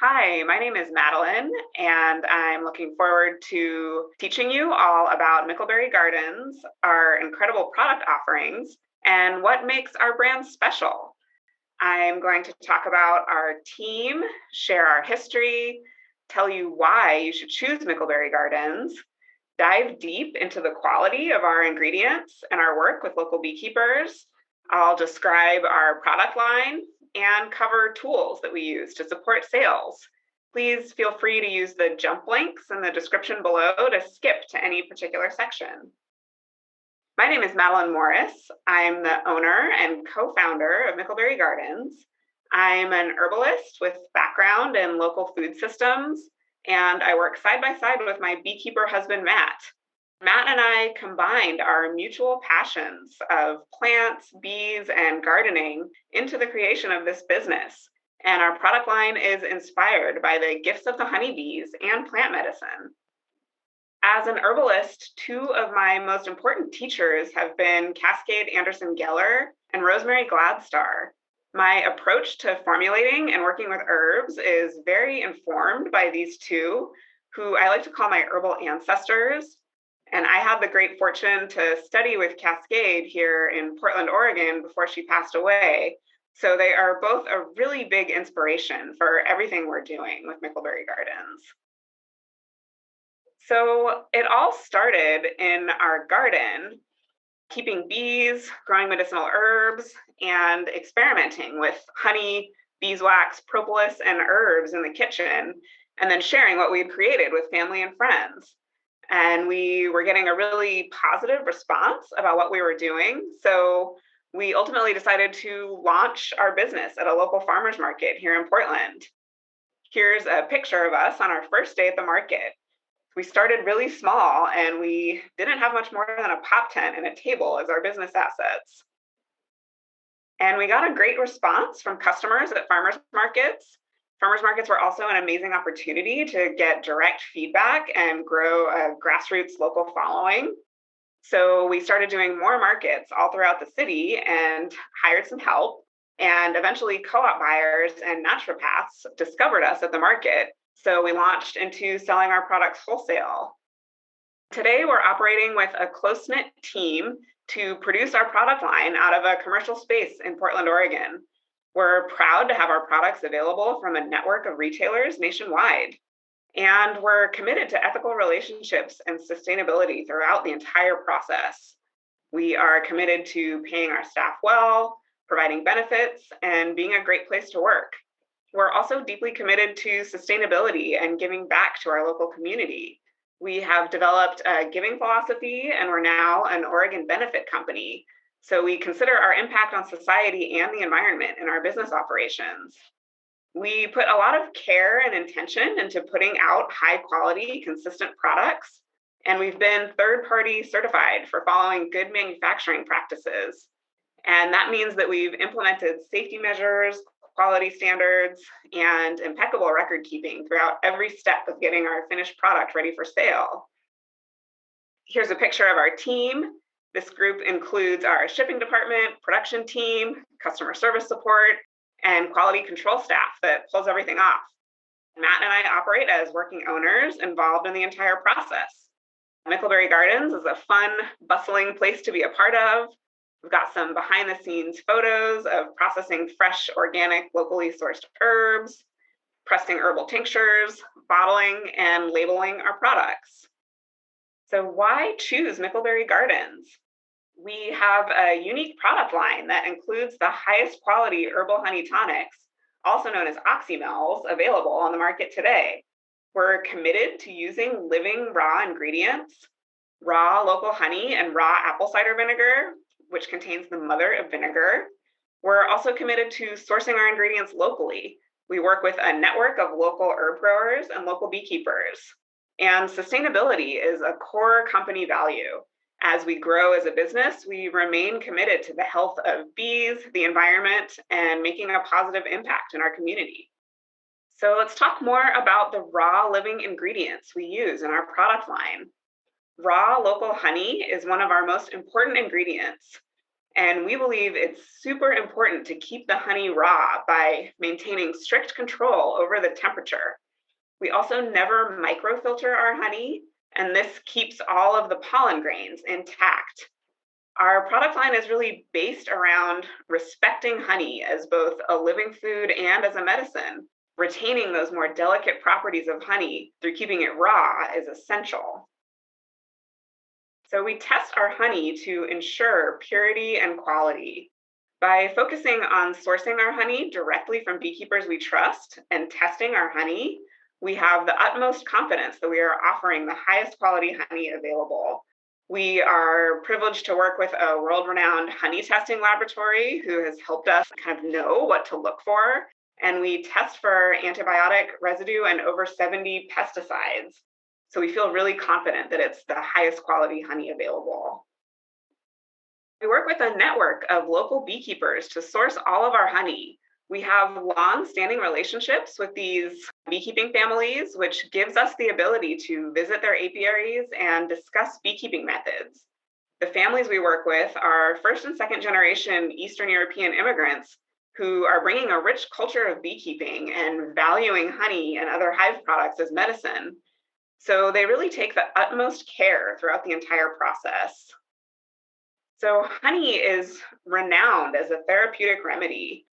Hi, my name is Madeline, and I'm looking forward to teaching you all about Mickelberry Gardens, our incredible product offerings, and what makes our brand special. I'm going to talk about our team, share our history, tell you why you should choose Mickelberry Gardens, dive deep into the quality of our ingredients and our work with local beekeepers. I'll describe our product line and cover tools that we use to support sales. Please feel free to use the jump links in the description below to skip to any particular section. My name is Madelyn Morris. I'm the owner and co-founder of Mickelberry Gardens. I'm an herbalist with background in local food systems, and I work side by side with my beekeeper husband, Matt. Matt and I combined our mutual passions of plants, bees, and gardening into the creation of this business. And our product line is inspired by the gifts of the honeybees and plant medicine. As an herbalist, two of my most important teachers have been Cascade Anderson Geller and Rosemary Gladstar. My approach to formulating and working with herbs is very informed by these two, who I like to call my herbal ancestors. And I had the great fortune to study with Cascade here in Portland, Oregon before she passed away. So they are both a really big inspiration for everything we're doing with Mickelberry Gardens. So it all started in our garden, keeping bees, growing medicinal herbs, and experimenting with honey, beeswax, propolis, and herbs in the kitchen, and then sharing what we'd created with family and friends. And we were getting a really positive response about what we were doing. So we ultimately decided to launch our business at a local farmer's market here in Portland. Here's a picture of us on our first day at the market. We started really small and we didn't have much more than a pop tent and a table as our business assets. And we got a great response from customers at farmers markets. Farmers markets were also an amazing opportunity to get direct feedback and grow a grassroots local following. So we started doing more markets all throughout the city and hired some help. And eventually co-op buyers and naturopaths discovered us at the market. So we launched into selling our products wholesale. Today, we're operating with a close-knit team to produce our product line out of a commercial space in Portland, Oregon. We're proud to have our products available from a network of retailers nationwide. And we're committed to ethical relationships and sustainability throughout the entire process. We are committed to paying our staff well, providing benefits, and being a great place to work. We're also deeply committed to sustainability and giving back to our local community. We have developed a giving philosophy, and we're now an Oregon benefit company. So we consider our impact on society and the environment in our business operations. We put a lot of care and intention into putting out high quality, consistent products, and we've been third-party certified for following good manufacturing practices. And that means that we've implemented safety measures, quality standards, and impeccable record keeping throughout every step of getting our finished product ready for sale. Here's a picture of our team. This group includes our shipping department, production team, customer service support, and quality control staff that pulls everything off. Matt and I operate as working owners involved in the entire process. Mickelberry Gardens is a fun, bustling place to be a part of. We've got some behind the scenes photos of processing fresh, organic, locally sourced herbs, pressing herbal tinctures, bottling, and labeling our products. So why choose Mickelberry Gardens? We have a unique product line that includes the highest quality herbal honey tonics, also known as Oxymels, available on the market today. We're committed to using living raw ingredients, raw local honey and raw apple cider vinegar, which contains the mother of vinegar. We're also committed to sourcing our ingredients locally. We work with a network of local herb growers and local beekeepers. And sustainability is a core company value. As we grow as a business, we remain committed to the health of bees, the environment, and making a positive impact in our community. So let's talk more about the raw living ingredients we use in our product line. Raw local honey is one of our most important ingredients, And we believe it's super important to keep the honey raw by maintaining strict control over the temperature. We also never microfilter our honey, and this keeps all of the pollen grains intact. Our product line is really based around respecting honey as both a living food and as a medicine. Retaining those more delicate properties of honey through keeping it raw is essential. So we test our honey to ensure purity and quality. By focusing on sourcing our honey directly from beekeepers we trust and testing our honey, we have the utmost confidence that we are offering the highest quality honey available. We are privileged to work with a world-renowned honey testing laboratory who has helped us kind of know what to look for. And we test for antibiotic residue and over 70 pesticides. So we feel really confident that it's the highest quality honey available. We work with a network of local beekeepers to source all of our honey. We have long-standing relationships with these beekeeping families, which gives us the ability to visit their apiaries and discuss beekeeping methods. The families we work with are first and second generation Eastern European immigrants who are bringing a rich culture of beekeeping and valuing honey and other hive products as medicine. So they really take the utmost care throughout the entire process. So honey is renowned as a therapeutic remedy.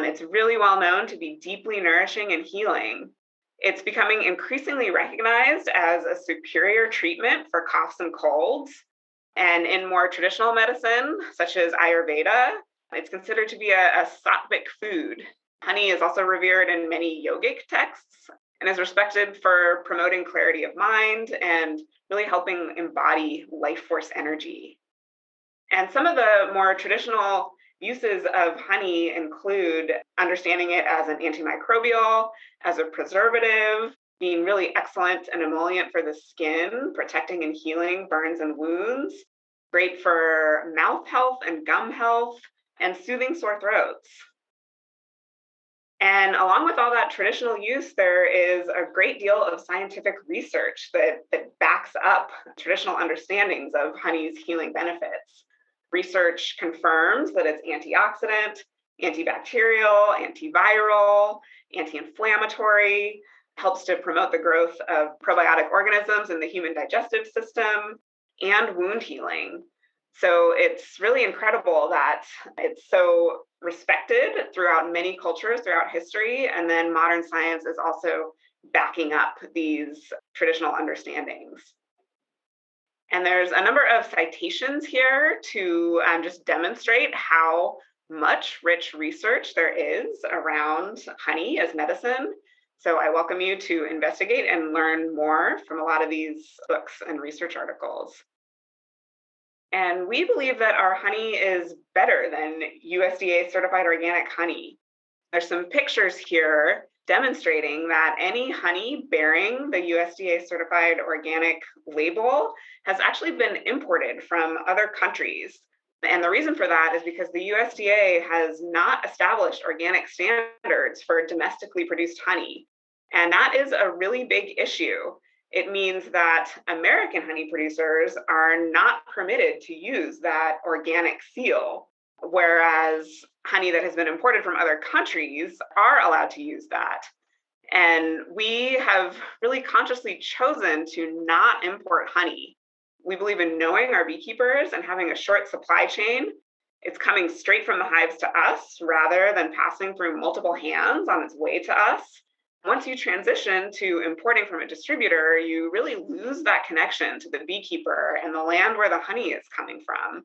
It's really well known to be deeply nourishing and healing. It's becoming increasingly recognized as a superior treatment for coughs and colds. And in more traditional medicine, such as Ayurveda, it's considered to be a sattvic food. Honey is also revered in many yogic texts and is respected for promoting clarity of mind and really helping embody life force energy. And some of the more traditional uses of honey include understanding it as an antimicrobial, as a preservative, being really excellent an emollient for the skin, protecting and healing burns and wounds, great for mouth health and gum health, and soothing sore throats. And along with all that traditional use, there is a great deal of scientific research that backs up traditional understandings of honey's healing benefits. Research confirms that it's antioxidant, antibacterial, antiviral, anti-inflammatory, helps to promote the growth of probiotic organisms in the human digestive system, and wound healing. So it's really incredible that it's so respected throughout many cultures throughout history, and then modern science is also backing up these traditional understandings. And there's a number of citations here to just demonstrate how much rich research there is around honey as medicine. So I welcome you to investigate and learn more from a lot of these books and research articles. And we believe that our honey is better than USDA certified organic honey. There's some pictures here demonstrating that any honey bearing the USDA certified organic label has actually been imported from other countries. And the reason for that is because the USDA has not established organic standards for domestically produced honey. And that is a really big issue. It means that American honey producers are not permitted to use that organic seal, whereas honey that has been imported from other countries are allowed to use that. And we have really consciously chosen to not import honey. We believe in knowing our beekeepers and having a short supply chain. It's coming straight from the hives to us rather than passing through multiple hands on its way to us. Once you transition to importing from a distributor, you really lose that connection to the beekeeper and the land where the honey is coming from.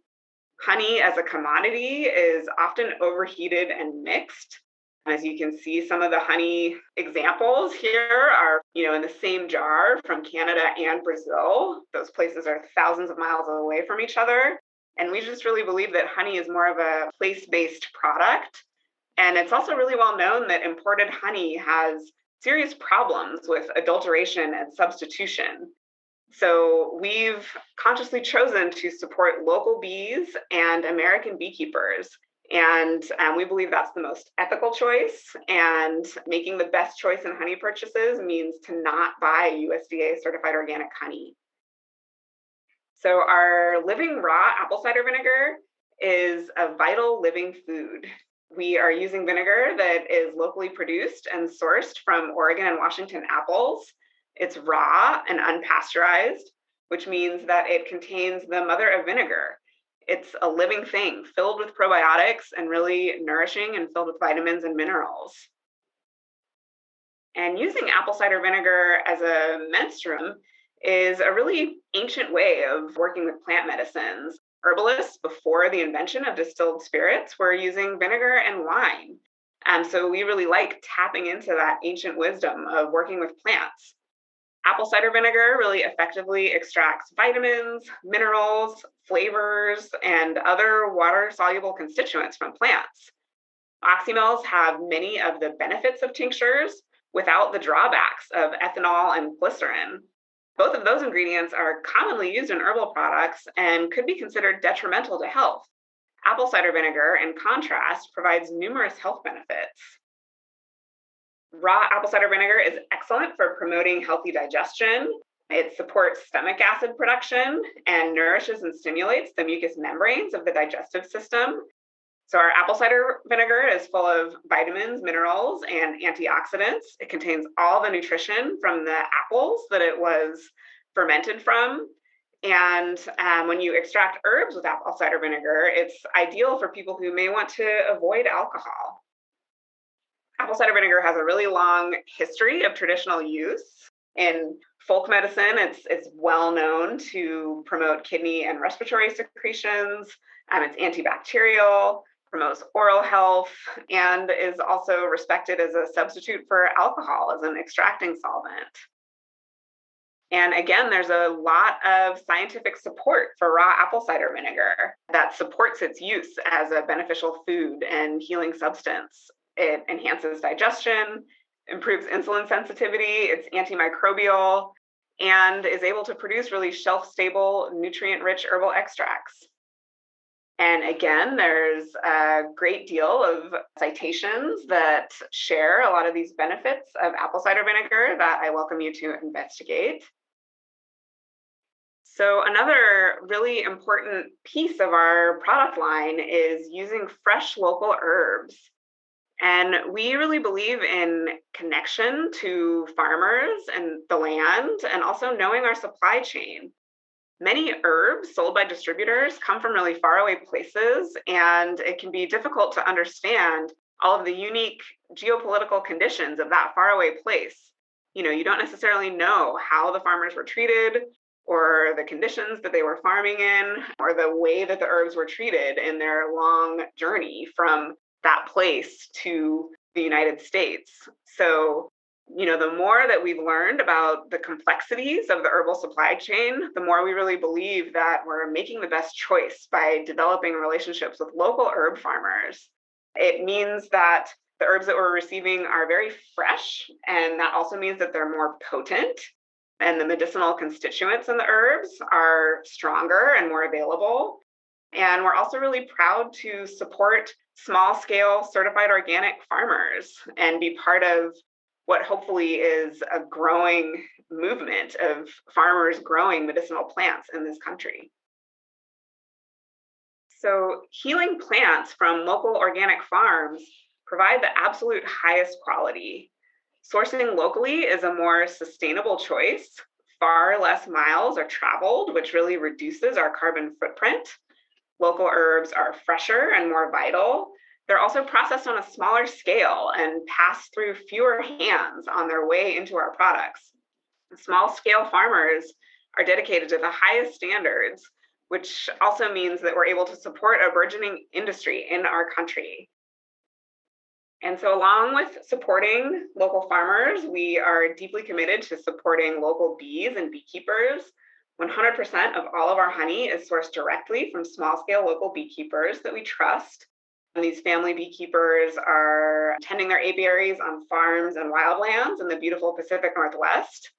Honey as a commodity is often overheated and mixed. As you can see, some of the honey examples here are, in the same jar from Canada and Brazil. Those places are thousands of miles away from each other. And we just really believe that honey is more of a place-based product. And it's also really well known that imported honey has serious problems with adulteration and substitution. So we've consciously chosen to support local bees and American beekeepers. And we believe that's the most ethical choice. And making the best choice in honey purchases means to not buy USDA certified organic honey. So our living raw apple cider vinegar is a vital living food. We are using vinegar that is locally produced and sourced from Oregon and Washington apples. It's raw and unpasteurized, which means that it contains the mother of vinegar. It's a living thing filled with probiotics and really nourishing and filled with vitamins and minerals. And using apple cider vinegar as a menstruum is a really ancient way of working with plant medicines. Herbalists, before the invention of distilled spirits, were using vinegar and wine. And so we really like tapping into that ancient wisdom of working with plants. Apple cider vinegar really effectively extracts vitamins, minerals, flavors, and other water-soluble constituents from plants. Oxymels have many of the benefits of tinctures without the drawbacks of ethanol and glycerin. Both of those ingredients are commonly used in herbal products and could be considered detrimental to health. Apple cider vinegar, in contrast, provides numerous health benefits. Raw apple cider vinegar is excellent for promoting healthy digestion. It supports stomach acid production and nourishes and stimulates the mucous membranes of the digestive system. So our apple cider vinegar is full of vitamins, minerals, and antioxidants. It contains all the nutrition from the apples that it was fermented from. And when you extract herbs with apple cider vinegar, it's ideal for people who may want to avoid alcohol. Apple cider vinegar has a really long history of traditional use. In folk medicine, it's well known to promote kidney and respiratory secretions. It's antibacterial, promotes oral health, and is also respected as a substitute for alcohol as an extracting solvent. And again, there's a lot of scientific support for raw apple cider vinegar that supports its use as a beneficial food and healing substance. It enhances digestion, improves insulin sensitivity, it's antimicrobial, and is able to produce really shelf-stable, nutrient-rich herbal extracts. And again, there's a great deal of citations that share a lot of these benefits of apple cider vinegar that I welcome you to investigate. So another really important piece of our product line is using fresh local herbs. And we really believe in connection to farmers and the land, and also knowing our supply chain. Many herbs sold by distributors come from really faraway places, and it can be difficult to understand all of the unique geopolitical conditions of that faraway place. You don't necessarily know how the farmers were treated, or the conditions that they were farming in, or the way that the herbs were treated in their long journey from that place to the United States. So the more that we've learned about the complexities of the herbal supply chain, the more we really believe that we're making the best choice by developing relationships with local herb farmers. It means that the herbs that we're receiving are very fresh, and that also means that they're more potent, and the medicinal constituents in the herbs are stronger and more available. And we're also really proud to support small-scale certified organic farmers and be part of what hopefully is a growing movement of farmers growing medicinal plants in this country. So healing plants from local organic farms provide the absolute highest quality. Sourcing locally is a more sustainable choice. Far less miles are traveled, which really reduces our carbon footprint. Local herbs are fresher and more vital. They're also processed on a smaller scale and pass through fewer hands on their way into our products. Small-scale farmers are dedicated to the highest standards, which also means that we're able to support a burgeoning industry in our country. And so along with supporting local farmers, we are deeply committed to supporting local bees and beekeepers. 100% of all of our honey is sourced directly from small-scale local beekeepers that we trust. And these family beekeepers are tending their apiaries on farms and wildlands in the beautiful Pacific Northwest.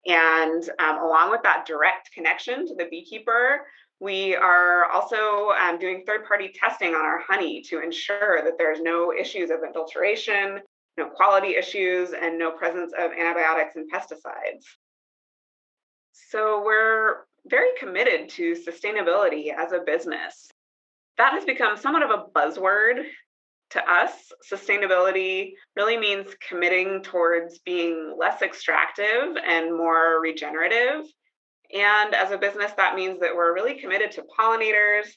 And along with that direct connection to the beekeeper, we are also doing third-party testing on our honey to ensure that there's no issues of adulteration, no quality issues, and no presence of antibiotics and pesticides. So we're very committed to sustainability as a business. That has become somewhat of a buzzword to us. Sustainability really means committing towards being less extractive and more regenerative. And as a business, that means that we're really committed to pollinators,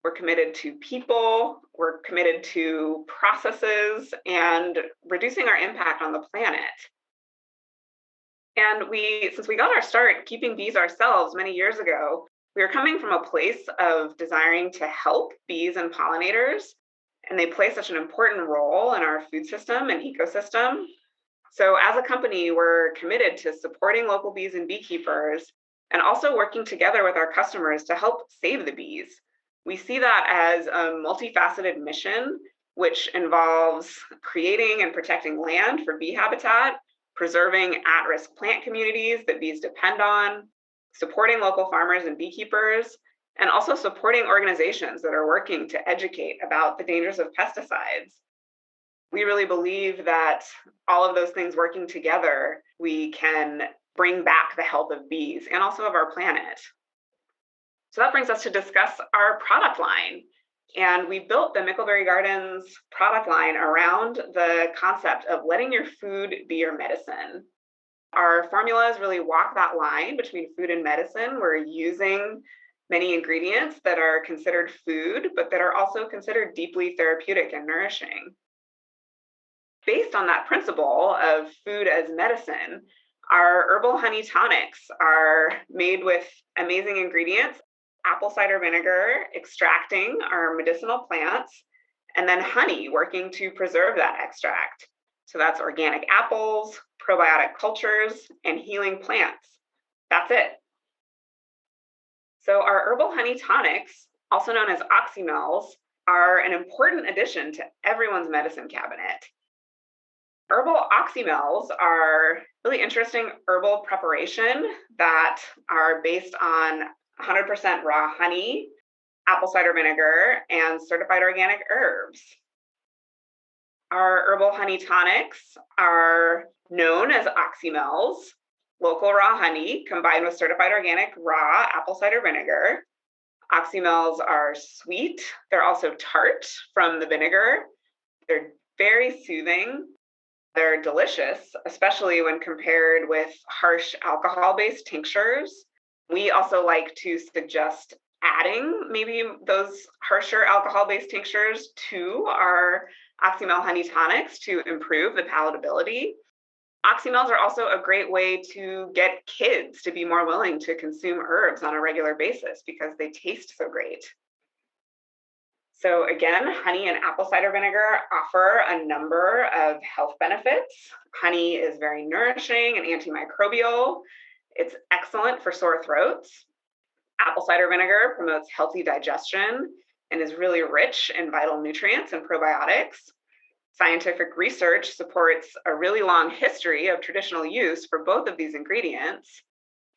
we're committed to people, we're committed to processes, and reducing our impact on the planet. And since we got our start keeping bees ourselves many years ago, we were coming from a place of desiring to help bees and pollinators, and they play such an important role in our food system and ecosystem. So, as a company, we're committed to supporting local bees and beekeepers and also working together with our customers to help save the bees. We see that as a multifaceted mission, which involves creating and protecting land for bee habitat, preserving at risk plant communities that bees depend on, supporting local farmers and beekeepers, and also supporting organizations that are working to educate about the dangers of pesticides. We really believe that all of those things working together, we can bring back the health of bees and also of our planet. So that brings us to discuss our product line. And we built the Mickelberry Gardens product line around the concept of letting your food be your medicine. Our formulas really walk that line between food and medicine. We're using many ingredients that are considered food, but that are also considered deeply therapeutic and nourishing. Based on that principle of food as medicine, our herbal honey tonics are made with amazing ingredients: apple cider vinegar extracting our medicinal plants, and then honey working to preserve that extract. So that's organic apples, probiotic cultures, and healing plants. That's it. So our herbal honey tonics, also known as Oxymels, are an important addition to everyone's medicine cabinet. Herbal Oxymels are really interesting herbal preparation that are based on 100% raw honey, apple cider vinegar, and certified organic herbs. Our herbal honey tonics are known as Oxymels, local raw honey combined with certified organic raw apple cider vinegar. Oxymels are sweet. They're also tart from the vinegar. They're very soothing. They're delicious, especially when compared with harsh alcohol-based tinctures. We also like to suggest adding maybe those harsher alcohol-based tinctures to our Oxymel honey tonics to improve the palatability. Oxymels are also a great way to get kids to be more willing to consume herbs on a regular basis because they taste so great. So again, honey and apple cider vinegar offer a number of health benefits. Honey is very nourishing and antimicrobial. It's excellent for sore throats. Apple cider vinegar promotes healthy digestion and is really rich in vital nutrients and probiotics. Scientific research supports a really long history of traditional use for both of these ingredients.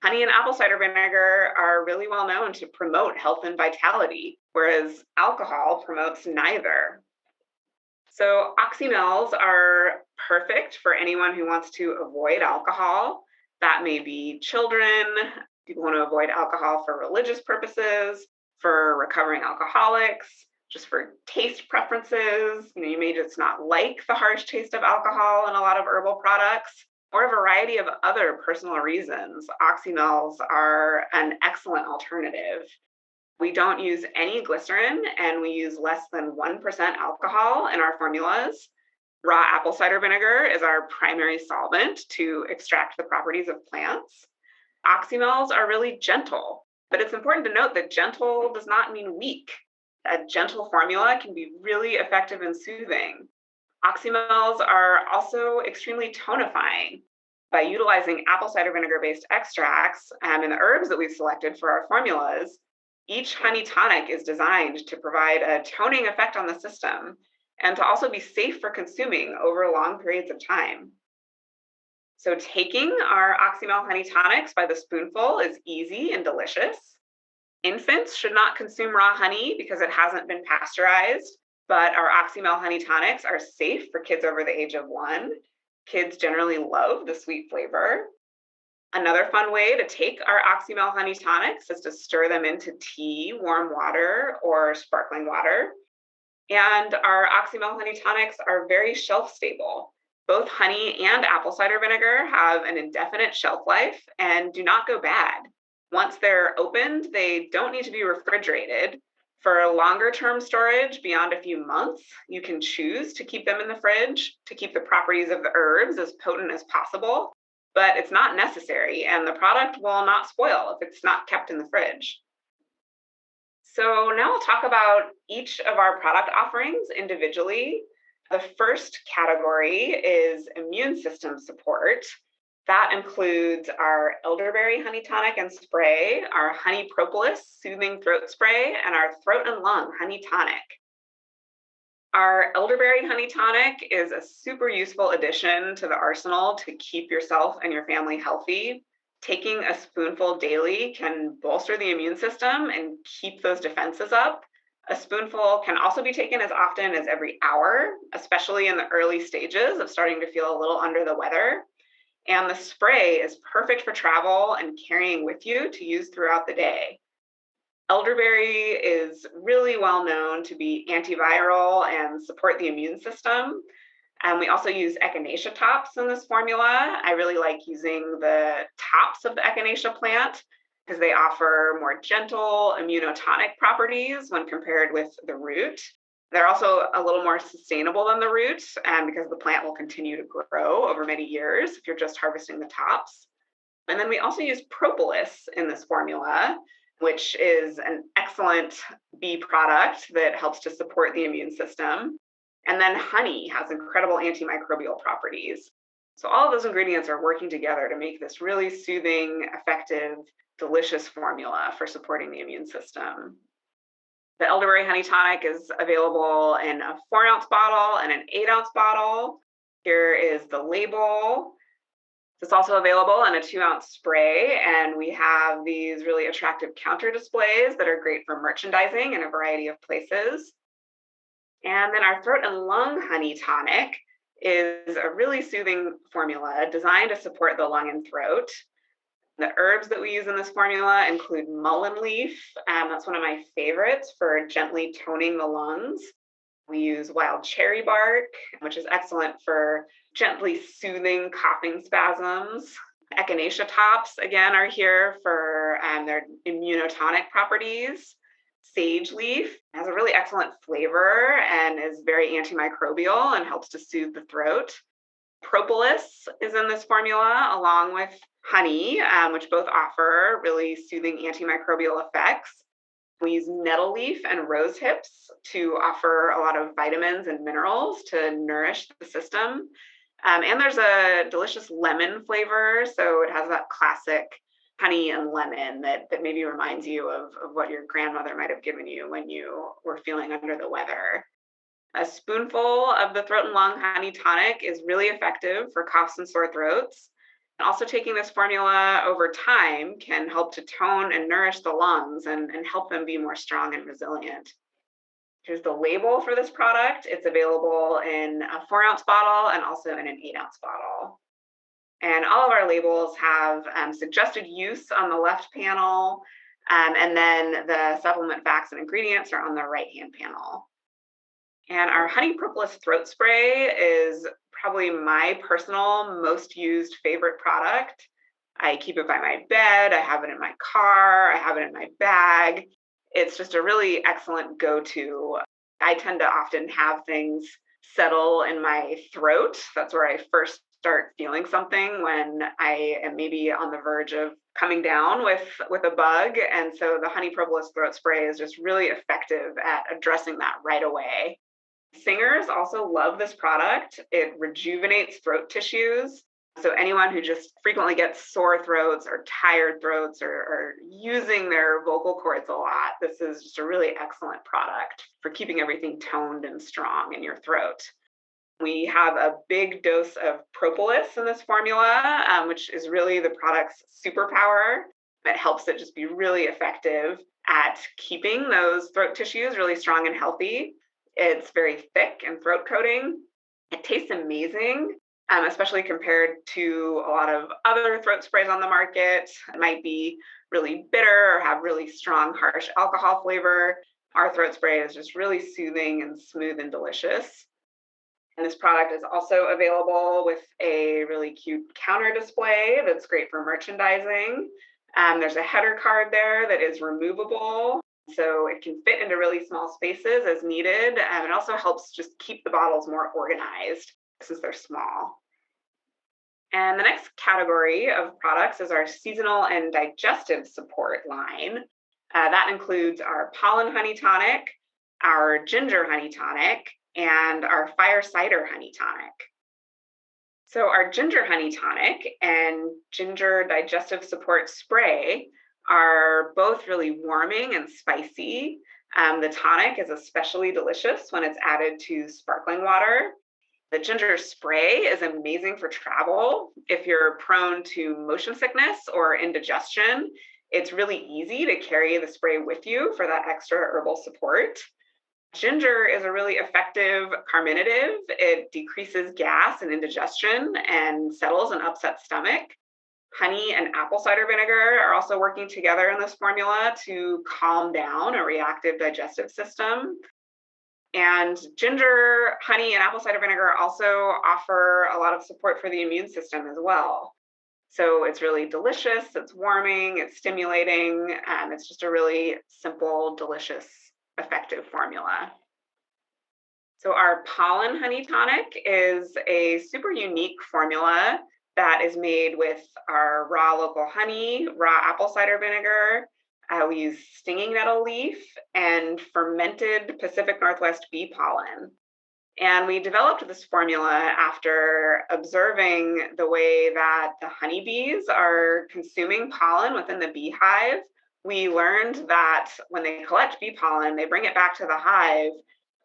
Honey and apple cider vinegar are really well known to promote health and vitality, whereas alcohol promotes neither. So Oxymels are perfect for anyone who wants to avoid alcohol. That may be children, people want to avoid alcohol for religious purposes, for recovering alcoholics, just for taste preferences. You may just not like the harsh taste of alcohol in a lot of herbal products, or a variety of other personal reasons. Oxymels are an excellent alternative. We don't use any glycerin, and we use less than 1% alcohol in our formulas. Raw apple cider vinegar is our primary solvent to extract the properties of plants. Oxymels are really gentle, but it's important to note that gentle does not mean weak. A gentle formula can be really effective and soothing. Oxymels are also extremely tonifying. By utilizing apple cider vinegar-based extracts and in the herbs that we've selected for our formulas, each honey tonic is designed to provide a toning effect on the system and to also be safe for consuming over long periods of time. So taking our Oxymel honey tonics by the spoonful is easy and delicious. Infants should not consume raw honey because it hasn't been pasteurized, but our Oxymel honey tonics are safe for kids over the age of 1. Kids generally love the sweet flavor. Another fun way to take our Oxymel honey tonics is to stir them into tea, warm water, or sparkling water. And our Oxymel honey tonics are very shelf stable. Both honey and apple cider vinegar have an indefinite shelf life and do not go bad. Once they're opened, they don't need to be refrigerated. For longer term storage beyond a few months, you can choose to keep them in the fridge to keep the properties of the herbs as potent as possible, but it's not necessary, and the product will not spoil if it's not kept in the fridge. So now I'll talk about each of our product offerings individually. The first category is immune system support. That includes our elderberry honey tonic and spray, our honey propolis soothing throat spray, and our throat and lung honey tonic. Our elderberry honey tonic is a super useful addition to the arsenal to keep yourself and your family healthy. Taking a spoonful daily can bolster the immune system and keep those defenses up. A spoonful can also be taken as often as every hour, especially in the early stages of starting to feel a little under the weather. And the spray is perfect for travel and carrying with you to use throughout the day. Elderberry is really well known to be antiviral and support the immune system. And we also use echinacea tops in this formula. I really like using the tops of the echinacea plant because they offer more gentle immunotonic properties when compared with the root. They're also a little more sustainable than the root, because the plant will continue to grow over many years if you're just harvesting the tops. And then we also use propolis in this formula, which is an excellent bee product that helps to support the immune system. And then honey has incredible antimicrobial properties. So all of those ingredients are working together to make this really soothing, effective, delicious formula for supporting the immune system. The elderberry honey tonic is available in a 4-ounce bottle and an 8-ounce bottle. Here is the label. It's also available in a 2-ounce spray, and we have these really attractive counter displays that are great for merchandising in a variety of places. And then our throat and lung honey tonic is a really soothing formula designed to support the lung and throat. The herbs that we use in this formula include mullein leaf. That's one of my favorites for gently toning the lungs. We use wild cherry bark, which is excellent for gently soothing coughing spasms. Echinacea tops, again, are here for their immunotonic properties. Sage leaf has a really excellent flavor and is very antimicrobial and helps to soothe the throat. Propolis is in this formula along with honey, which both offer really soothing antimicrobial effects. We use nettle leaf and rose hips to offer a lot of vitamins and minerals to nourish the system. And there's a delicious lemon flavor, so it has that classic honey and lemon that maybe reminds you of what your grandmother might have given you when you were feeling under the weather. A spoonful of the throat and lung honey tonic is really effective for coughs and sore throats. And also taking this formula over time can help to tone and nourish the lungs and help them be more strong and resilient. Here's the label for this product. It's available in a 4-ounce bottle and also in an 8-ounce bottle. And all of our labels have suggested use on the left panel, and then the supplement facts and ingredients are on the right-hand panel. And our honey propolis throat spray is probably my personal most used favorite product. I keep it by my bed, I have it in my car, I have it in my bag. It's just a really excellent go-to. I tend to often have things settle in my throat. That's where I first start feeling something, when I am maybe on the verge of coming down with a bug. And so the honey propolis throat spray is just really effective at addressing that right away. Singers also love this product. It rejuvenates throat tissues. So anyone who just frequently gets sore throats or tired throats or using their vocal cords a lot, this is just a really excellent product for keeping everything toned and strong in your throat. We have a big dose of propolis in this formula, which is really the product's superpower. That helps it just be really effective at keeping those throat tissues really strong and healthy. It's very thick and throat coating. It tastes amazing. especially compared to a lot of other throat sprays on the market. It might be really bitter or have really strong, harsh alcohol flavor. Our throat spray is just really soothing and smooth and delicious. And this product is also available with a really cute counter display that's great for merchandising. There's a header card there that is removable, so it can fit into really small spaces as needed. It also helps just keep the bottles more organized since they're small. And the next category of products is our seasonal and digestive support line. That includes our pollen honey tonic, our ginger honey tonic, and our fire cider honey tonic. So our ginger honey tonic and ginger digestive support spray are both really warming and spicy. The tonic is especially delicious when it's added to sparkling water. The ginger spray is amazing for travel. If you're prone to motion sickness or indigestion, it's really easy to carry the spray with you for that extra herbal support. Ginger is a really effective carminative. It decreases gas and indigestion and settles an upset stomach. Honey and apple cider vinegar are also working together in this formula to calm down a reactive digestive system. And ginger, honey, and apple cider vinegar also offer a lot of support for the immune system as well. So it's really delicious, it's warming, it's stimulating, and it's just a really simple, delicious, effective formula. So our pollen honey tonic is a super unique formula that is made with our raw local honey, raw apple cider vinegar. We use stinging nettle leaf and fermented Pacific Northwest bee pollen. And we developed this formula after observing the way that the honeybees are consuming pollen within the beehive. We learned that when they collect bee pollen, they bring it back to the hive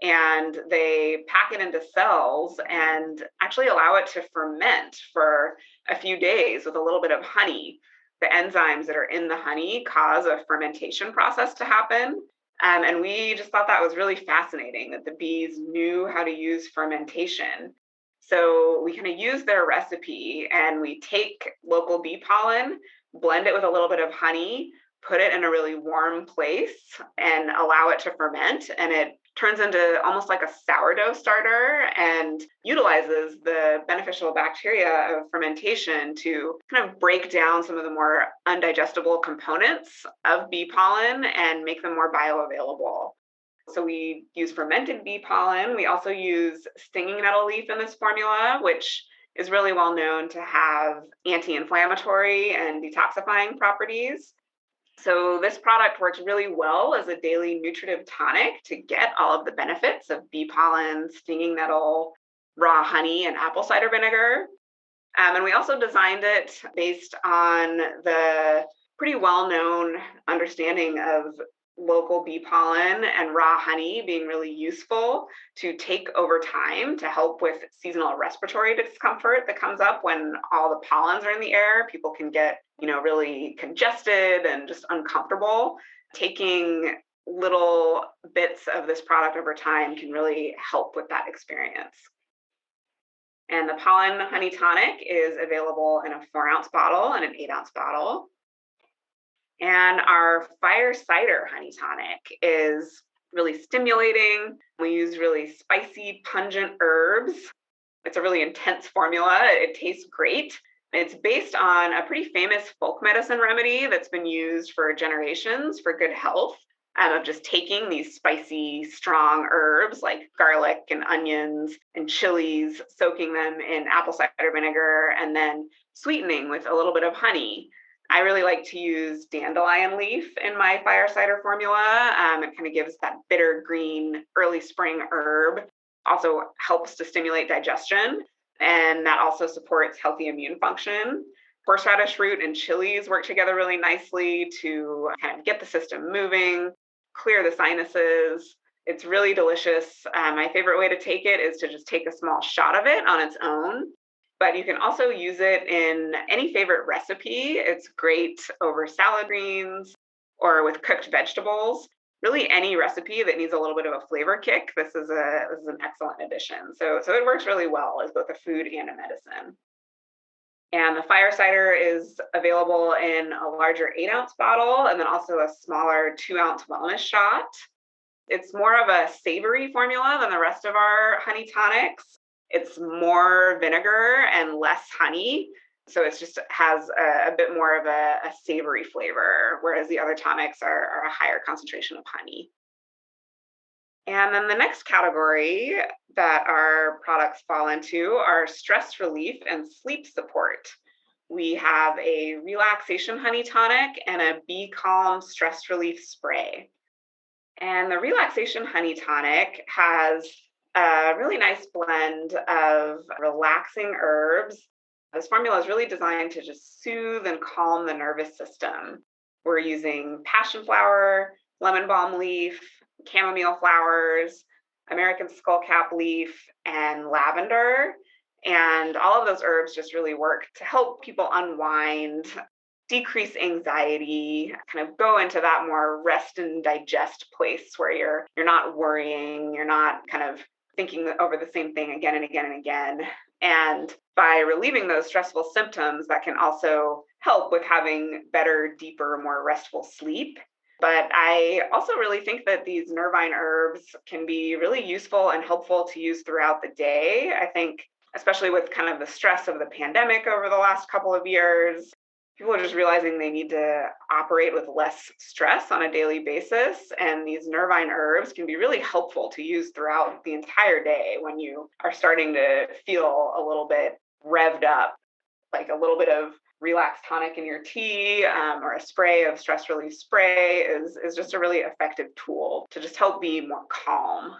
and they pack it into cells and actually allow it to ferment for a few days with a little bit of honey. The enzymes that are in the honey cause a fermentation process to happen. And we just thought that was really fascinating that the bees knew how to use fermentation. So we kind of use their recipe and we take local bee pollen, blend it with a little bit of honey, put it in a really warm place and allow it to ferment. And it turns into almost like a sourdough starter and utilizes the beneficial bacteria of fermentation to kind of break down some of the more undigestible components of bee pollen and make them more bioavailable. So we use fermented bee pollen. We also use stinging nettle leaf in this formula, which is really well known to have anti-inflammatory and detoxifying properties. So this product works really well as a daily nutritive tonic to get all of the benefits of bee pollen, stinging nettle, raw honey, and apple cider vinegar. And we also designed it based on the pretty well-known understanding of local bee pollen and raw honey being really useful to take over time to help with seasonal respiratory discomfort that comes up when all the pollens are in the air. People can get, really congested and just uncomfortable. Taking little bits of this product over time can really help with that experience. And the pollen honey tonic is available in a 4-ounce bottle and an 8-ounce bottle. And our fire cider honey tonic is really stimulating. We use really spicy, pungent herbs. It's a really intense formula. It tastes great. It's based on a pretty famous folk medicine remedy that's been used for generations for good health, of just taking these spicy, strong herbs like garlic and onions and chilies, soaking them in apple cider vinegar, and then sweetening with a little bit of honey. I really like to use dandelion leaf in my fire cider formula. It kind of gives that bitter green early spring herb. Also helps to stimulate digestion, and that also supports healthy immune function. Horseradish root and chilies work together really nicely to kind of get the system moving, clear the sinuses. It's really delicious. My favorite way to take it is to just take a small shot of it on its own. But you can also use it in any favorite recipe. It's great over salad greens or with cooked vegetables. really any recipe that needs a little bit of a flavor kick, this is an excellent addition. So it works really well as both a food and a medicine. And the fire cider is available in a larger 8-ounce bottle and then also a smaller 2-ounce wellness shot. It's more of a savory formula than the rest of our honey tonics. It's more vinegar and less honey. So it just has a bit more of a savory flavor, whereas the other tonics are a higher concentration of honey. And then the next category that our products fall into are stress relief and sleep support. We have a relaxation honey tonic and a Bee Calm stress relief spray. And the relaxation honey tonic has a really nice blend of relaxing herbs. This formula is really designed to just soothe and calm the nervous system. We're using passion flower, lemon balm leaf, chamomile flowers, American skullcap leaf, and lavender. And all of those herbs just really work to help people unwind, decrease anxiety, kind of go into that more rest and digest place where you're not worrying, you're not kind of thinking over the same thing again and again and again. And by relieving those stressful symptoms, that can also help with having better, deeper, more restful sleep. But I also really think that these nervine herbs can be really useful and helpful to use throughout the day. I think, especially with kind of the stress of the pandemic over the last couple of years, people are just realizing they need to operate with less stress on a daily basis. And these nervine herbs can be really helpful to use throughout the entire day when you are starting to feel a little bit revved up, like a little bit of relax tonic in your tea or a spray of stress relief spray is just a really effective tool to just help be more calm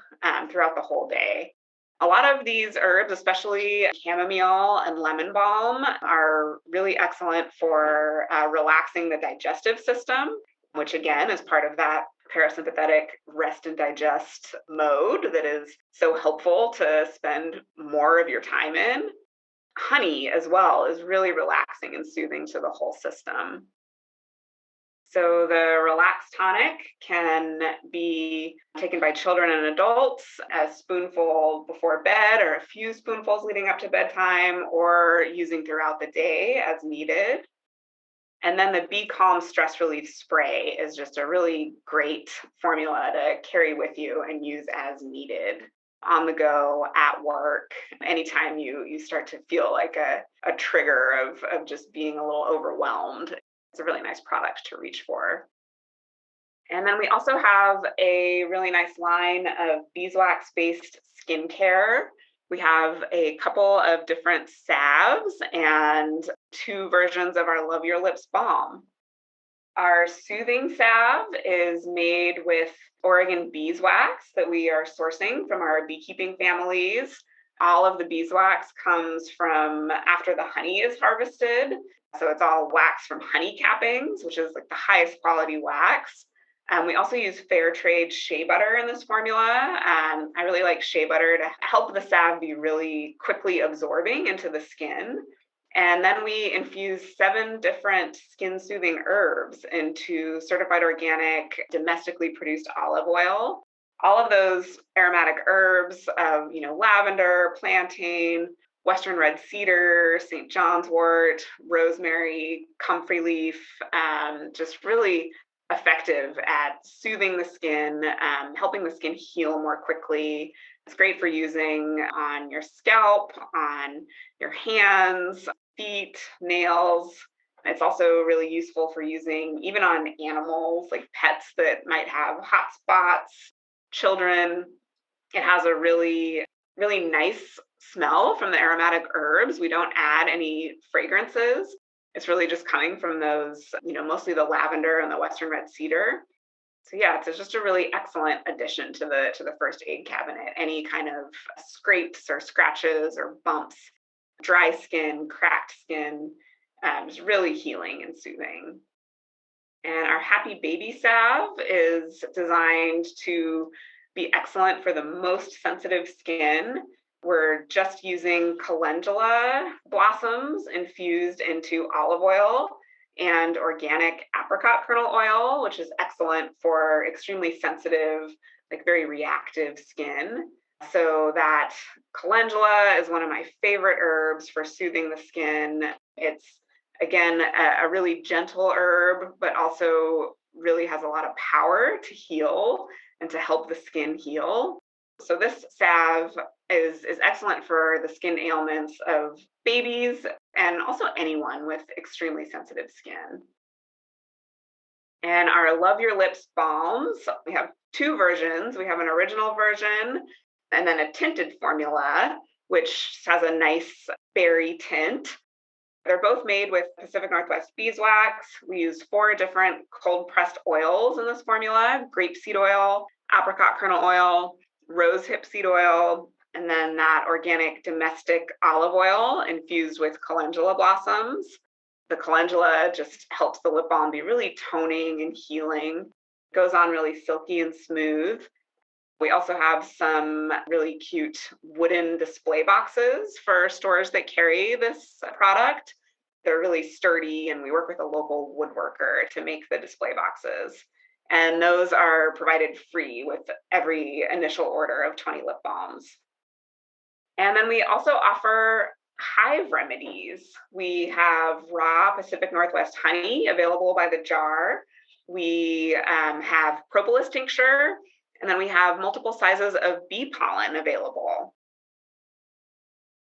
throughout the whole day. A lot of these herbs, especially chamomile and lemon balm, are really excellent for relaxing the digestive system, which again is part of that parasympathetic rest and digest mode that is so helpful to spend more of your time in. Honey as well is really relaxing and soothing to the whole system. So the Relax Tonic can be taken by children and adults, a spoonful before bed or a few spoonfuls leading up to bedtime, or using throughout the day as needed. And then the Bee Calm Stress Relief Spray is just a really great formula to carry with you and use as needed on the go, at work, anytime you start to feel like a trigger of just being a little overwhelmed. It's a really nice product to reach for. And then we also have a really nice line of beeswax-based skincare. We have a couple of different salves and 2 versions of our Love Your Lips balm. Our soothing salve is made with Oregon beeswax that we are sourcing from our beekeeping families. All of the beeswax comes from after the honey is harvested. So it's all wax from honey cappings, which is like the highest quality wax. We also use fair trade shea butter in this formula. I really like shea butter to help the salve be really quickly absorbing into the skin. And then we infuse 7 different skin soothing herbs into certified organic, domestically produced olive oil. All of those aromatic herbs, lavender, plantain, Western red cedar, St. John's wort, rosemary, comfrey leaf, just really effective at soothing the skin, helping the skin heal more quickly. It's great for using on your scalp, on your hands, feet, nails. It's also really useful for using even on animals, like pets that might have hot spots, children. It has a really, really nice smell from the aromatic herbs. We don't add any fragrances. It's really just coming from those, mostly the lavender and the Western red cedar. So yeah, it's just a really excellent addition to the first aid cabinet. Any kind of scrapes or scratches or bumps, dry skin, cracked skin, is really healing and soothing. And our Happy Baby Salve is designed to be excellent for the most sensitive skin. We're just using calendula blossoms infused into olive oil and organic apricot kernel oil, which is excellent for extremely sensitive, like very reactive skin. So that calendula is one of my favorite herbs for soothing the skin. It's, again, a really gentle herb, but also really has a lot of power to heal and to help the skin heal. So this salve is excellent for the skin ailments of babies and also anyone with extremely sensitive skin. And our Love Your Lips balms, we have two versions. We have an original version and then a tinted formula, which has a nice berry tint. They're both made with Pacific Northwest beeswax. We use 4 different cold pressed oils in this formula: grapeseed oil, apricot kernel oil, rosehip seed oil, and then that organic domestic olive oil infused with calendula blossoms. The calendula just helps the lip balm be really toning and healing. It goes on really silky and smooth. We also have some really cute wooden display boxes for stores that carry this product. They're really sturdy, and we work with a local woodworker to make the display boxes. And those are provided free with every initial order of 20 lip balms. And then we also offer Hive remedies. We have raw Pacific Northwest honey available by the jar. We have propolis tincture, and then we have multiple sizes of bee pollen available.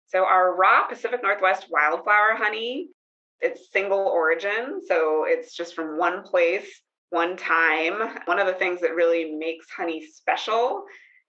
So our raw Pacific Northwest wildflower honey, it's single origin, so it's just from one place, one time. One of the things that really makes honey special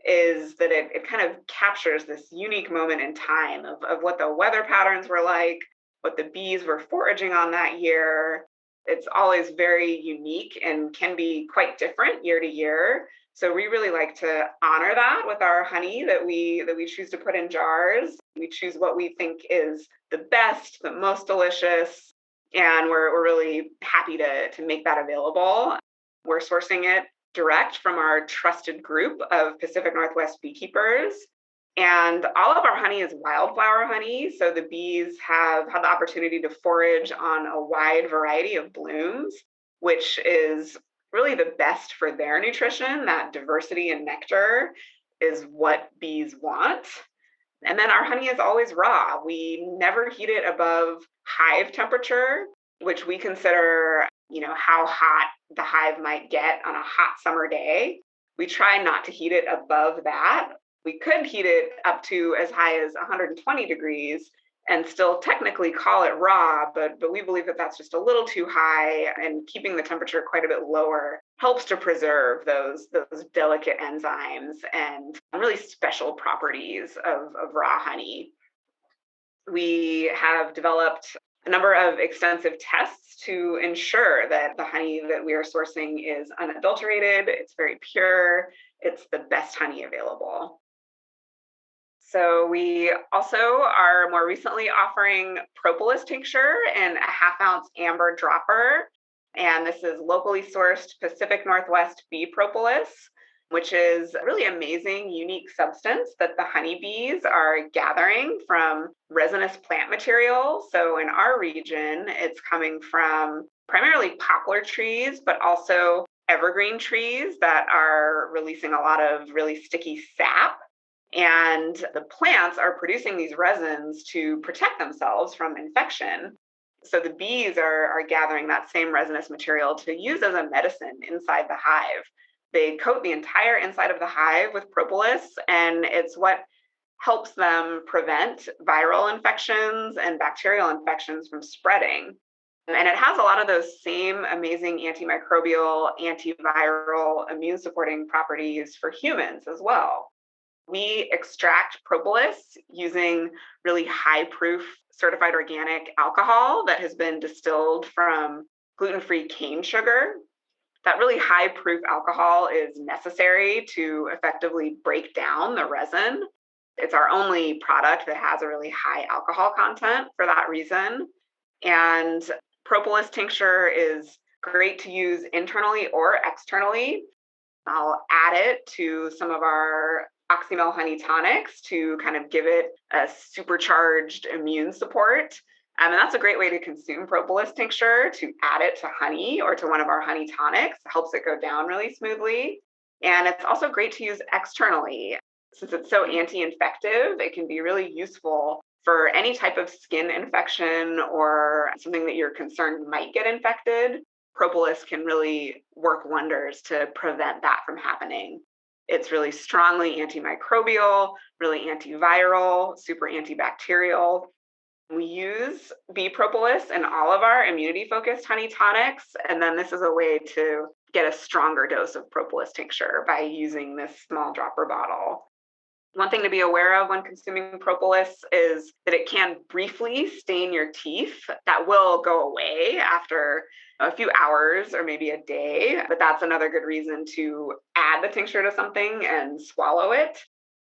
is that it kind of captures this unique moment in time of what the weather patterns were like, what the bees were foraging on that year. It's always very unique and can be quite different year to year. So we really like to honor that with our honey that we choose to put in jars. We choose what we think is the best, the most delicious, and we're really happy to make that available. We're sourcing it direct from our trusted group of Pacific Northwest beekeepers. And all of our honey is wildflower honey. So the bees have had the opportunity to forage on a wide variety of blooms, which is really the best for their nutrition. That diversity in nectar is what bees want. And then our honey is always raw. We never heat it above hive temperature, which we consider, how hot the hive might get on a hot summer day. We try not to heat it above that. We could heat it up to as high as 120 degrees and still technically call it raw, but we believe that that's just a little too high, and keeping the temperature quite a bit lower helps to preserve those delicate enzymes and really special properties of raw honey. We have developed a number of extensive tests to ensure that the honey that we are sourcing is unadulterated, it's very pure, it's the best honey available. So we also are more recently offering propolis tincture in a 1/2 ounce amber dropper. And this is locally sourced Pacific Northwest bee propolis, which is a really amazing, unique substance that the honeybees are gathering from resinous plant material. So in our region, it's coming from primarily poplar trees, but also evergreen trees that are releasing a lot of really sticky sap. And the plants are producing these resins to protect themselves from infection. So the bees are gathering that same resinous material to use as a medicine inside the hive. They coat the entire inside of the hive with propolis, and it's what helps them prevent viral infections and bacterial infections from spreading. And it has a lot of those same amazing antimicrobial, antiviral, immune supporting properties for humans as well. We extract propolis using really high-proof certified organic alcohol that has been distilled from gluten-free cane sugar. That really high-proof alcohol is necessary to effectively break down the resin. It's our only product that has a really high alcohol content for that reason. And propolis tincture is great to use internally or externally. I'll add it to some of our Oxymel honey tonics to kind of give it a supercharged immune support. And that's a great way to consume propolis tincture, to add it to honey or to one of our honey tonics. It helps it go down really smoothly. And it's also great to use externally. Since it's so anti-infective, it can be really useful for any type of skin infection or something that you're concerned might get infected. Propolis can really work wonders to prevent that from happening. It's really strongly antimicrobial, really antiviral, super antibacterial. We use bee propolis in all of our immunity-focused honey tonics, and then this is a way to get a stronger dose of propolis tincture by using this small dropper bottle. One thing to be aware of when consuming propolis is that it can briefly stain your teeth. That will go away after a few hours or maybe a day, but that's another good reason to add the tincture to something and swallow it.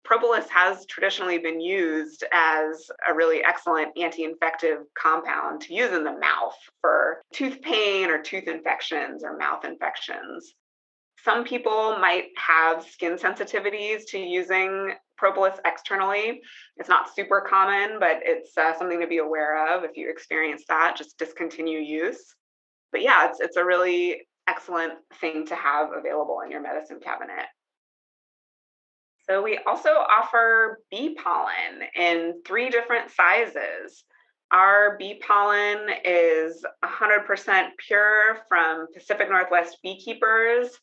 Propolis has traditionally been used as a really excellent anti-infective compound to use in the mouth for tooth pain or tooth infections or mouth infections. Some people might have skin sensitivities to using propolis externally. It's not super common, but it's something to be aware of. If you experience that, just discontinue use. But yeah, it's a really excellent thing to have available in your medicine cabinet. So we also offer bee pollen in 3 different sizes. Our bee pollen is 100% pure from Pacific Northwest beekeepers.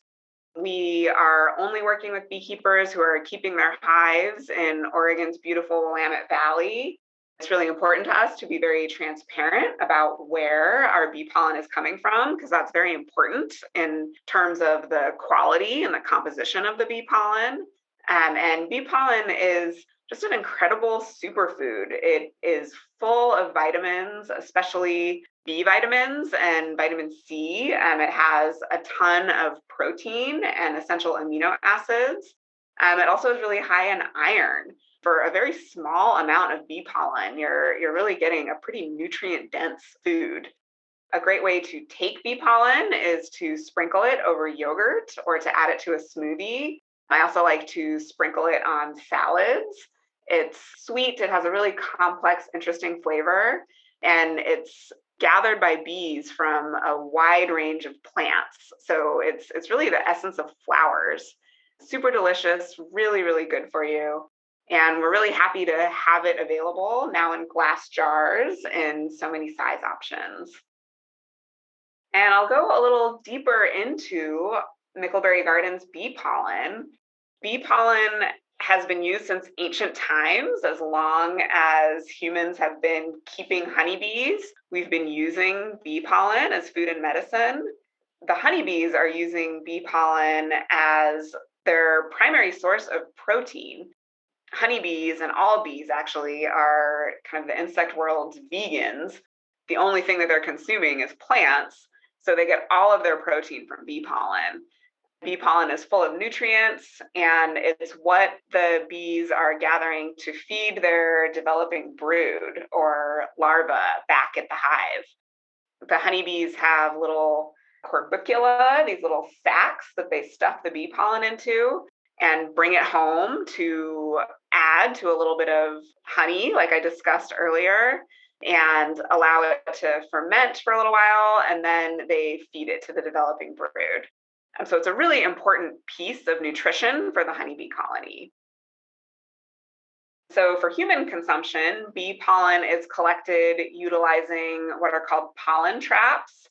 We are only working with beekeepers who are keeping their hives in Oregon's beautiful Willamette Valley. It's really important to us to be very transparent about where our bee pollen is coming from, because that's very important in terms of the quality and the composition of the bee pollen. And bee pollen is just an incredible superfood. It is full of vitamins, especially B vitamins and vitamin C. It has a ton of protein and essential amino acids. It also is really high in iron. For a very small amount of bee pollen, you're really getting a pretty nutrient-dense food. A great way to take bee pollen is to sprinkle it over yogurt or to add it to a smoothie. I also like to sprinkle it on salads. It's sweet, it has a really complex, interesting flavor, and it's gathered by bees from a wide range of plants. So it's really the essence of flowers. Super delicious, really, really good for you. And we're really happy to have it available now in glass jars in so many size options. And I'll go a little deeper into Mickelberry Gardens bee pollen. Bee pollen has been used since ancient times. As long as humans have been keeping honeybees, we've been using bee pollen as food and medicine. The honeybees are using bee pollen as their primary source of protein. Honeybees and all bees actually are kind of the insect world's vegans. The only thing that they're consuming is plants, so they get all of their protein from bee pollen. Bee pollen is full of nutrients, and it's what the bees are gathering to feed their developing brood or larva back at the hive. The honeybees have little corbicula, these little sacs that they stuff the bee pollen into and bring it home to add to a little bit of honey, like I discussed earlier, and allow it to ferment for a little while, and then they feed it to the developing brood. So it's a really important piece of nutrition for the honeybee colony. So for human consumption, bee pollen is collected utilizing what are called pollen traps.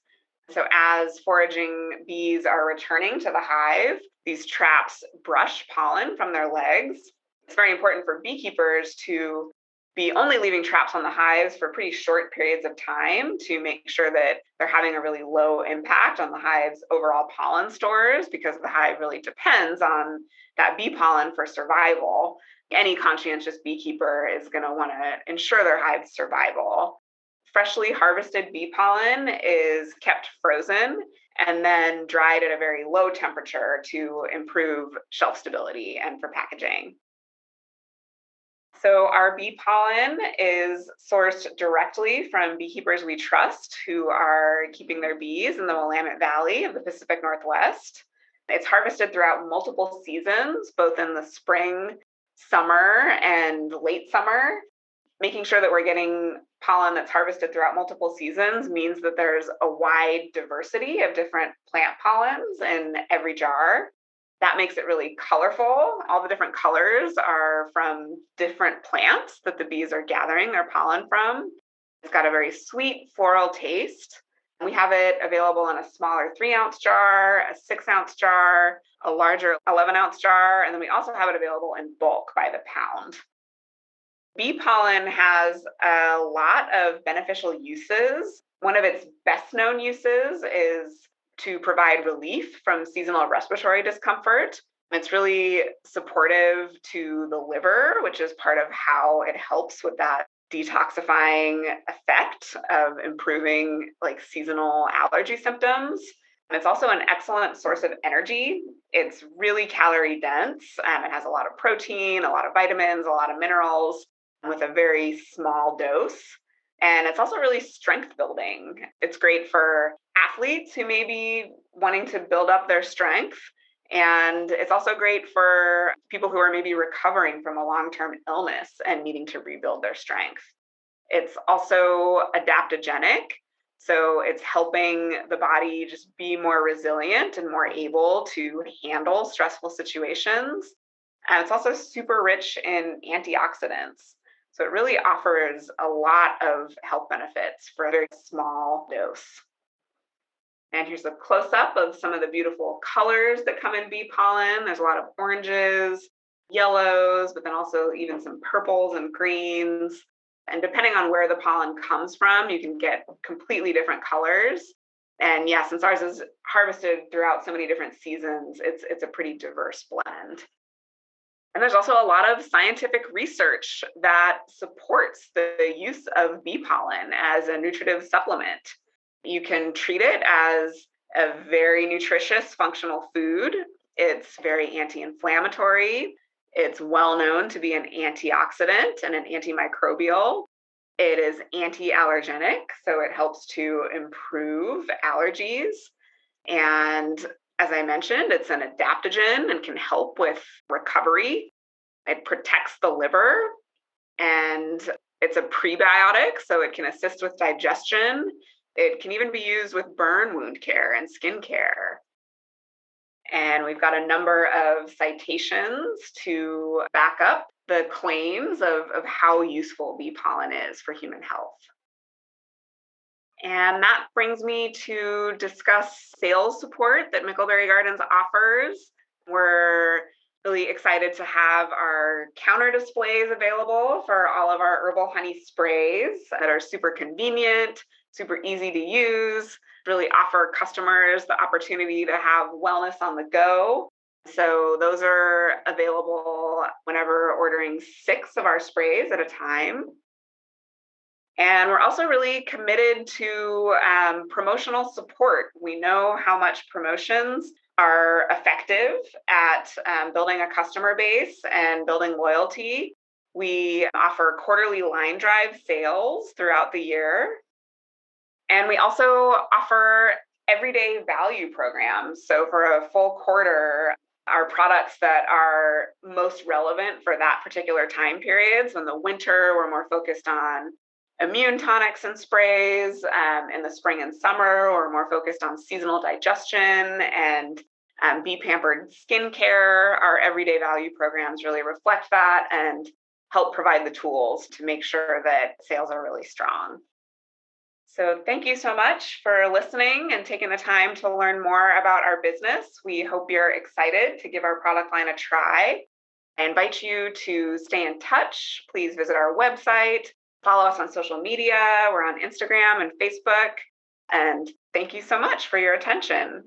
So as foraging bees are returning to the hive, these traps brush pollen from their legs. It's very important for beekeepers to be only leaving traps on the hives for pretty short periods of time to make sure that they're having a really low impact on the hive's overall pollen stores, because the hive really depends on that bee pollen for survival. Any conscientious beekeeper is going to want to ensure their hive's survival. Freshly harvested bee pollen is kept frozen and then dried at a very low temperature to improve shelf stability and for packaging. So our bee pollen is sourced directly from beekeepers we trust who are keeping their bees in the Willamette Valley of the Pacific Northwest. It's harvested throughout multiple seasons, both in the spring, summer, and late summer. Making sure that we're getting pollen that's harvested throughout multiple seasons means that there's a wide diversity of different plant pollens in every jar. That makes it really colorful. All the different colors are from different plants that the bees are gathering their pollen from. It's got a very sweet floral taste. We have it available in a smaller 3-ounce jar, a 6-ounce jar, a larger 11-ounce jar, and then we also have it available in bulk by the pound. Bee pollen has a lot of beneficial uses. One of its best known uses is to provide relief from seasonal respiratory discomfort. It's really supportive to the liver, which is part of how it helps with that detoxifying effect of improving like seasonal allergy symptoms. It's also an excellent source of energy. It's really calorie dense. It has a lot of protein, a lot of vitamins, a lot of minerals with a very small dose. And it's also really strength building. It's great for athletes who may be wanting to build up their strength. And it's also great for people who are maybe recovering from a long-term illness and needing to rebuild their strength. It's also adaptogenic. So it's helping the body just be more resilient and more able to handle stressful situations. And it's also super rich in antioxidants. So it really offers a lot of health benefits for a very small dose. And here's a close-up of some of the beautiful colors that come in bee pollen. There's a lot of oranges, yellows, but then also even some purples and greens. And depending on where the pollen comes from, you can get completely different colors. And yeah, since ours is harvested throughout so many different seasons, it's a pretty diverse blend. And there's also a lot of scientific research that supports the use of bee pollen as a nutritive supplement. You can treat it as a very nutritious, functional food. It's very anti-inflammatory. It's well known to be an antioxidant and an antimicrobial. It is anti-allergenic, so it helps to improve allergies. And as I mentioned, it's an adaptogen and can help with recovery. It protects the liver, and it's a prebiotic, so it can assist with digestion. It can even be used with burn wound care and skin care. And we've got a number of citations to back up the claims of how useful bee pollen is for human health. And that brings me to discuss sales support that Mickelberry Gardens offers. We're really excited to have our counter displays available for all of our herbal honey sprays that are super convenient, super easy to use, really offer customers the opportunity to have wellness on the go. So those are available whenever ordering 6 of our sprays at a time. And we're also really committed to promotional support. We know how much promotions are effective at building a customer base and building loyalty. We offer quarterly line drive sales throughout the year. And we also offer everyday value programs. So for a full quarter, our products that are most relevant for that particular time period. So in the winter, we're more focused on immune tonics and sprays. In the spring and summer, we're more focused on seasonal digestion and bee pampered skincare. Our everyday value programs really reflect that and help provide the tools to make sure that sales are really strong. So thank you so much for listening and taking the time to learn more about our business. We hope you're excited to give our product line a try. I invite you to stay in touch. Please visit our website, follow us on social media. We're on Instagram and Facebook. And thank you so much for your attention.